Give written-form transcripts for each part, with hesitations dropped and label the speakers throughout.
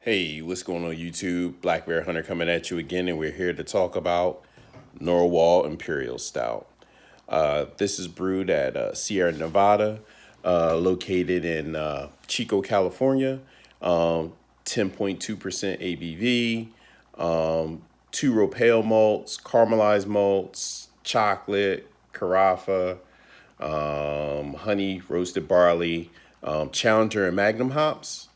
Speaker 1: Hey, what's going on YouTube? Black Bear Hunter coming at you again, and we're here to talk about Narwhal Imperial Stout. This is brewed at Sierra Nevada, located in Chico, California. 10.2% ABV, two row pale malts, caramelized malts, chocolate, carafa, honey, roasted barley, Challenger and Magnum hops,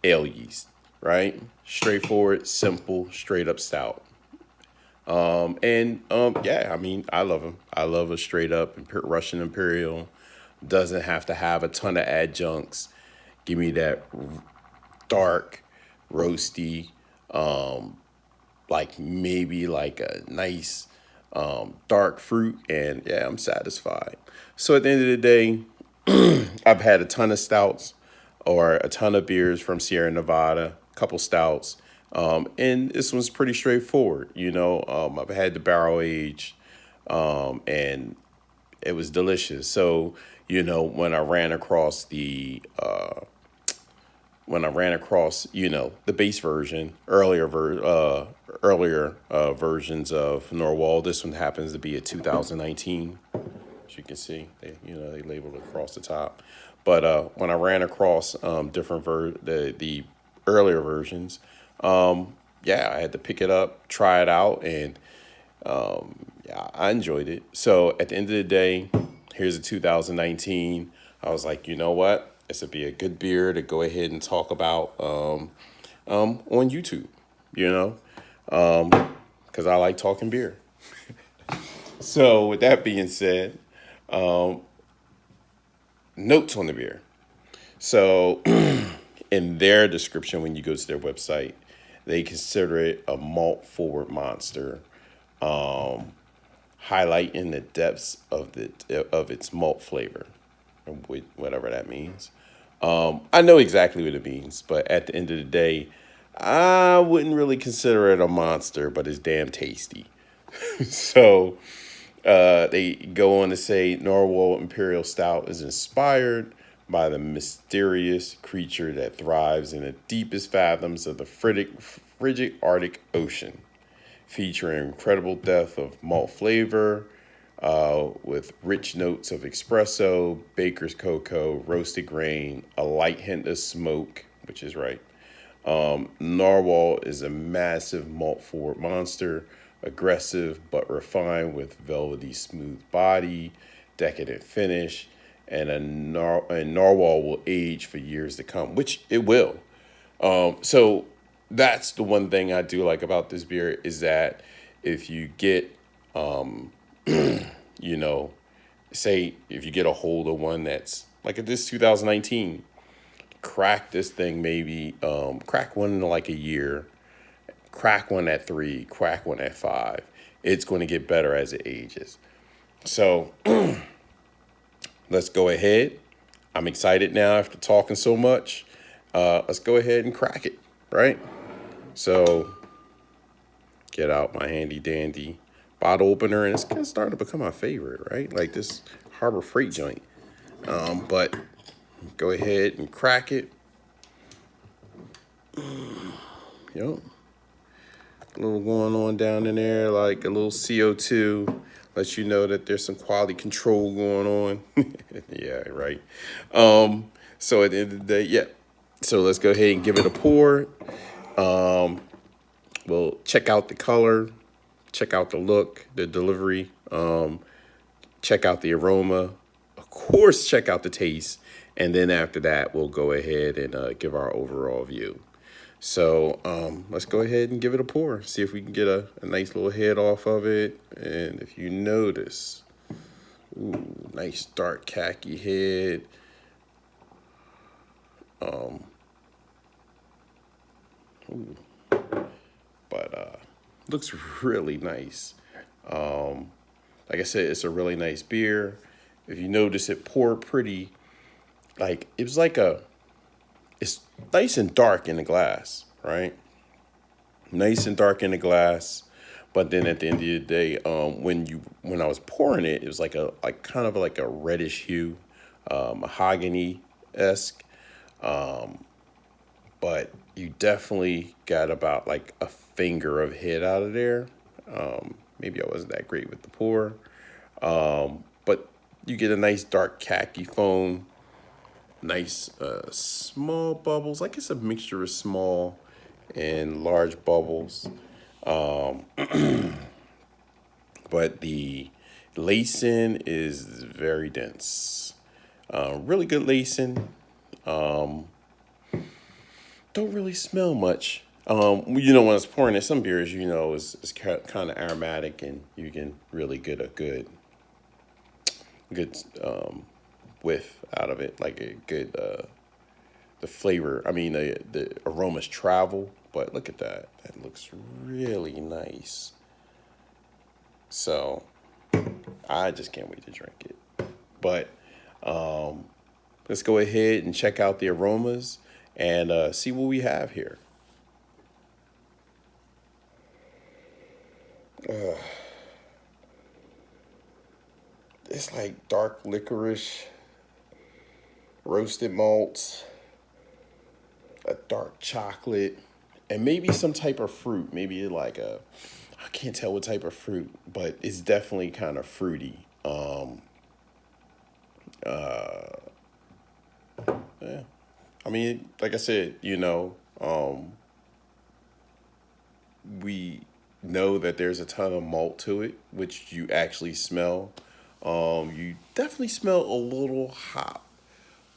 Speaker 1: ale yeast, right? Straightforward, simple, straight up stout. Yeah, I mean, I love them. I love a straight up Russian Imperial. Doesn't have to have a ton of adjuncts. Give me that dark, roasty, like maybe like a nice dark fruit, and yeah, I'm satisfied. So at the end of the day, I've had a ton of stouts or a ton of beers from Sierra Nevada, a couple stouts. And this one's pretty straightforward. I've had the barrel age, and it was delicious. So, when I ran across the base version, earlier versions of Norwal. This one happens to be a 2019. As you can see, they labeled it across the top. But when I ran across the earlier versions, yeah, I had to pick it up, try it out, and yeah, I enjoyed it. So at the end of the day, here's a 2019. I was like, you know what? This would be a good beer to go ahead and talk about on YouTube, you know, because I like talking beer. So with that being said, notes on the beer. So in their description, when you go to their website, they consider it a malt forward monster, highlighting the depths of its malt flavor, whatever that means. I know exactly what it means, but at the end of the day, I wouldn't really consider it a monster, but it's damn tasty. So they go on to say Narwhal Imperial Stout is inspired by the mysterious creature that thrives in the deepest fathoms of the frigid Arctic Ocean, featuring incredible depth of malt flavor, with rich notes of espresso, baker's cocoa, roasted grain, a light hint of smoke, which is right. Narwhal is a massive malt forward monster, aggressive but refined with velvety smooth body, decadent finish, and and Narwhal will age for years to come, which it will. So that's the one thing I do like about this beer is that if you get, you know, say if you get a hold of one that's like this 2019, crack this thing maybe, crack one in like a year, crack one at 3, crack one at 5. It's going to get better as it ages. So let's go ahead. I'm excited now after talking so much. Let's go ahead and crack it, right? So get out my handy dandy bottle opener, and it's kind of starting to become my favorite, right? Like this Harbor Freight joint. But go ahead and crack it. Yep. A little going on down in there, like a little CO2. Lets you know that there's some quality control going on. Yeah, right. So at the end of the day, yeah. So let's go ahead and give it a pour. We'll check out the color, check out the look, the delivery, check out the aroma, of course, check out the taste. And then after that, we'll go ahead and give our overall view. So let's go ahead and give it a pour. See if we can get a nice little head off of it. And if you notice, ooh, nice dark khaki head. Ooh. But looks really nice. Like I said, it's a really nice beer. If you notice, it poured pretty, like it was like it's nice and dark in the glass, right? Nice and dark in the glass. But then at the end of the day, when I was pouring it, it was like kind of like a reddish hue, mahogany esque. But you definitely got about like a finger of head out of there. Maybe I wasn't that great with the pour. But you get a nice dark khaki foam, nice small bubbles. Like it's a mixture of small and large bubbles. But the lacing is very dense. Really good lacing. Don't really smell much. When it's pouring in some beers, it's kind of aromatic, and you can really get a good whiff out of it, like a good the flavor. I mean, the aromas travel. But look at that. That looks really nice. So I just can't wait to drink it. But let's go ahead and check out the aromas and see what we have here. It's like dark licorice, roasted malts, a dark chocolate, and maybe some type of fruit. Maybe like I can't tell what type of fruit, but it's definitely kind of fruity. Yeah. I mean, like I said, we know that there's a ton of malt to it, which you actually smell. You definitely smell a little hop.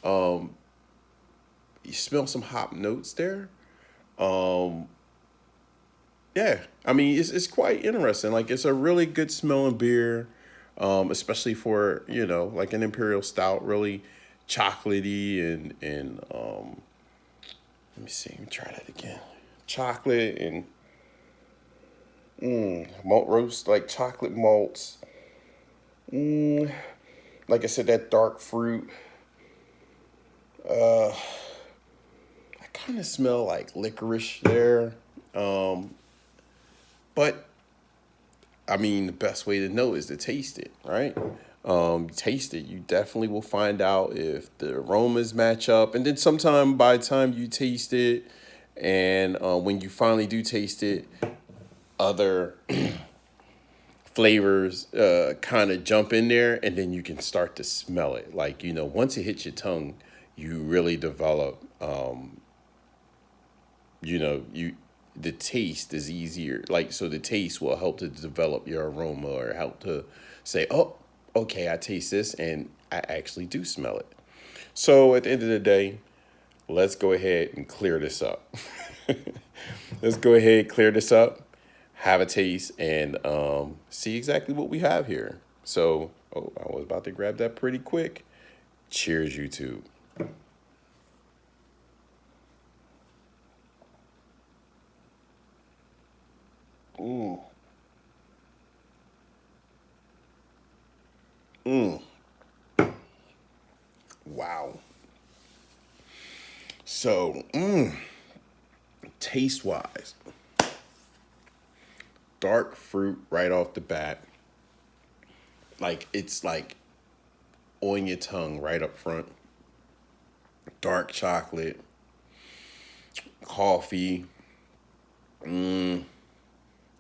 Speaker 1: You smell some hop notes there. Um, yeah, I mean, it's quite interesting. Like it's a really good smelling beer, especially for like an Imperial Stout, really chocolatey and let me see, let me try that again. Chocolate and malt roast, like chocolate malts. Mm, like I said, that dark fruit. I kind of smell like licorice there. Um, but I mean, the best way to know is to taste it, right? Taste it. You definitely will find out if the aromas match up. And then sometime by the time you taste it, and when you finally do taste it, other flavors kind of jump in there, and then you can start to smell it. Like, once it hits your tongue, you really develop, you the taste is easier. Like, so the taste will help to develop your aroma or help to say, oh, okay, I taste this and I actually do smell it. So at the end of the day, let's go ahead and clear this up. Let's go ahead, clear this up, have a taste, and see exactly what we have here. So, oh, I was about to grab that pretty quick. Cheers, YouTube. Ooh. Mm. Wow. So, taste wise, dark fruit right off the bat. Like, it's like on your tongue right up front. Dark chocolate, coffee.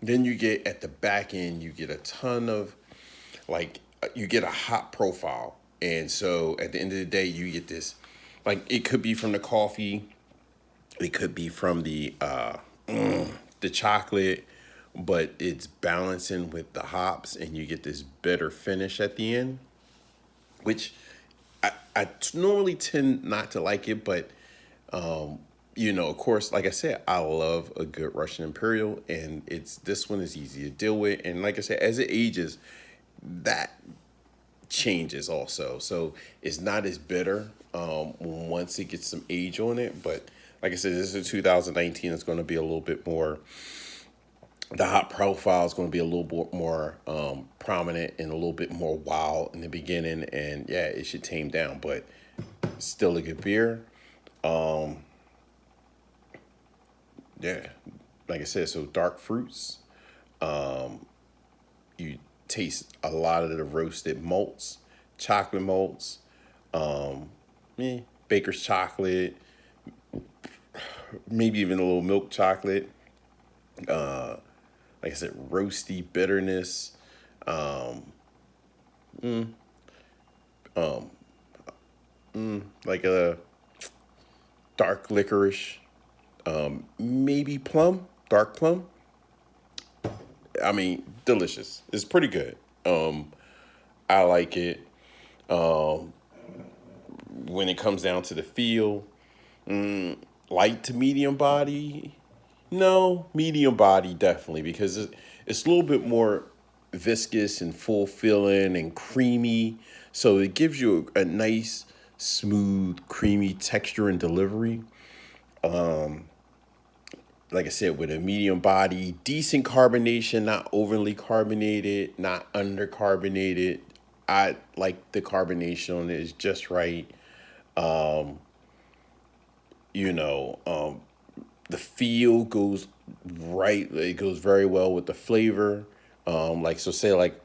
Speaker 1: Then you get at the back end, you get a ton of you get a hot profile. And so at the end of the day, you get this, like, it could be from the coffee, it could be from the chocolate, but it's balancing with the hops, and you get this bitter finish at the end, which I normally tend not to like it, but of course, like I said, I love a good Russian Imperial, and this one is easy to deal with, and like I said, as it ages, that changes also, so it's not as bitter once it gets some age on it. But like I said, this is 2019. It's going to be a little bit more. The hot profile is going to be a little bit more prominent and a little bit more wild in the beginning, and yeah, it should tame down, but still a good beer. Yeah, like I said, so dark fruits. You taste a lot of the roasted malts, chocolate malts, baker's chocolate, maybe even a little milk chocolate. Uh, like I said, roasty bitterness. Um, um, like a dark licorice. Maybe plum, dark plum. I mean, delicious. It's pretty good. I like it. Um, when it comes down to the feel, light to medium body. No, medium body definitely because it's a little bit more viscous and full filling and creamy. So it gives you a nice, smooth, creamy texture and delivery. Like I said, with a medium body, decent carbonation, not overly carbonated, not undercarbonated. I like the carbonation on it is just right. Um, you know, the feel goes right. It goes very well with the flavor. Like so, say like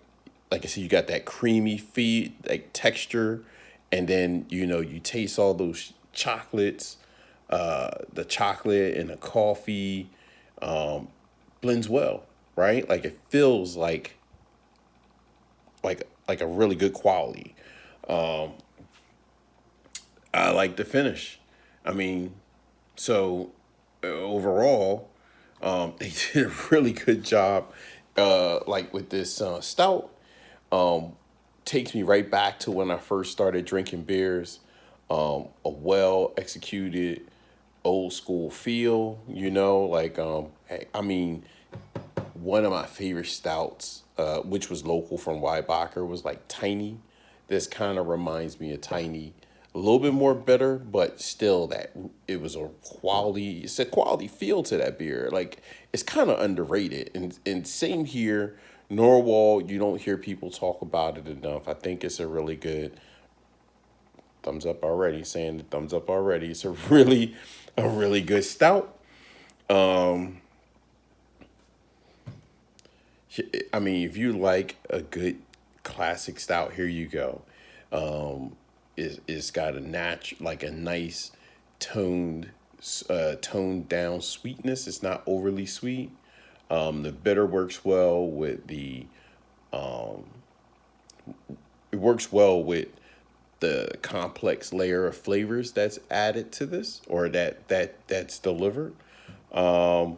Speaker 1: I said, you got that creamy feed like texture, and then you taste all those chocolates, the chocolate and the coffee, um, blends well, right? Like it feels like a really good quality. Um, I like the finish. I mean, so overall, they did a really good job. Like with this stout, um, takes me right back to when I first started drinking beers. A well executed old school feel, like I mean, one of my favorite stouts, which was local from Weibacher, was like Tiny. This kind of reminds me of Tiny. A little bit more bitter, but still that it was a quality. It's a quality feel to that beer. Like it's kind of underrated, and same here. Norwal, you don't hear people talk about it enough. I think it's a really good thumbs up already. Saying the thumbs up already. It's a really good stout. Um, I mean, if you like a good classic stout, here you go. It's got like a nice toned, toned down sweetness. It's not overly sweet. The bitter works well with the. It works well with the complex layer of flavors that's added to this, or that's delivered. Um,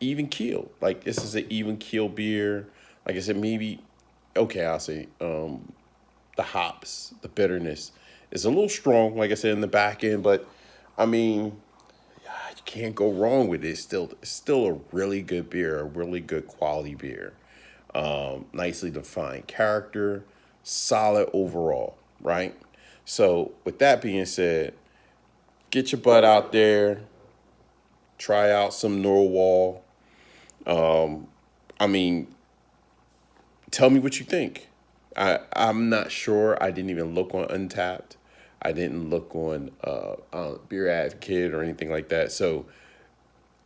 Speaker 1: Even keel. Like this is an even keel beer. Like I said, maybe okay, I'll say the hops, the bitterness is a little strong, like I said, in the back end, but I mean, you can't go wrong with it. It's still a really good beer, a really good quality beer. Nicely defined character, solid overall, right? So with that being said, get your butt out there, try out some Norwal. I mean, tell me what you think. I'm not sure. I didn't even look on Untapped. I didn't look on Beer Advocate or anything like that. So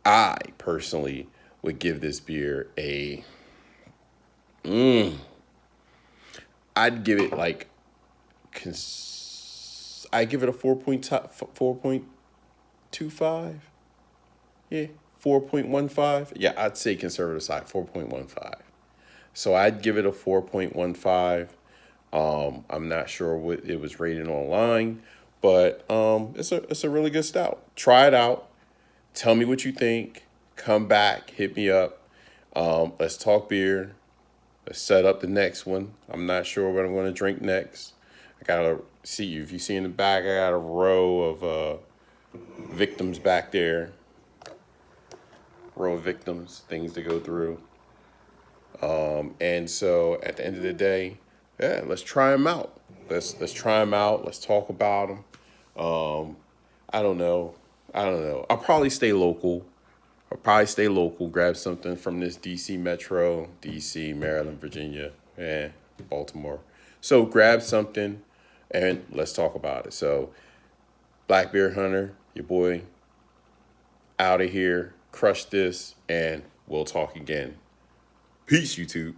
Speaker 1: I personally would give this beer a. I'd give it like. I give it a 4.25. Yeah, 4.15. Yeah, I'd say conservative side 4.15. So I'd give it a 4.15. I'm not sure what it was rated online, but it's a really good stout. Try it out. Tell me what you think. Come back, hit me up. Let's talk beer. Let's set up the next one. I'm not sure what I'm going to drink next. I gotta see if you see in the back. I got a row of victims back there. Row of victims, things to go through. And so at the end of the day, yeah, let's try them out. Let's try them out. Let's talk about them. Um, I don't know. I don't know. I'll probably stay local. I'll probably stay local. Grab something from this D.C. Metro, D.C., Maryland, Virginia, and Baltimore. So grab something, and let's talk about it. So Black Bear Hunter, your boy, out of here. Crush this, and we'll talk again. Peace, YouTube.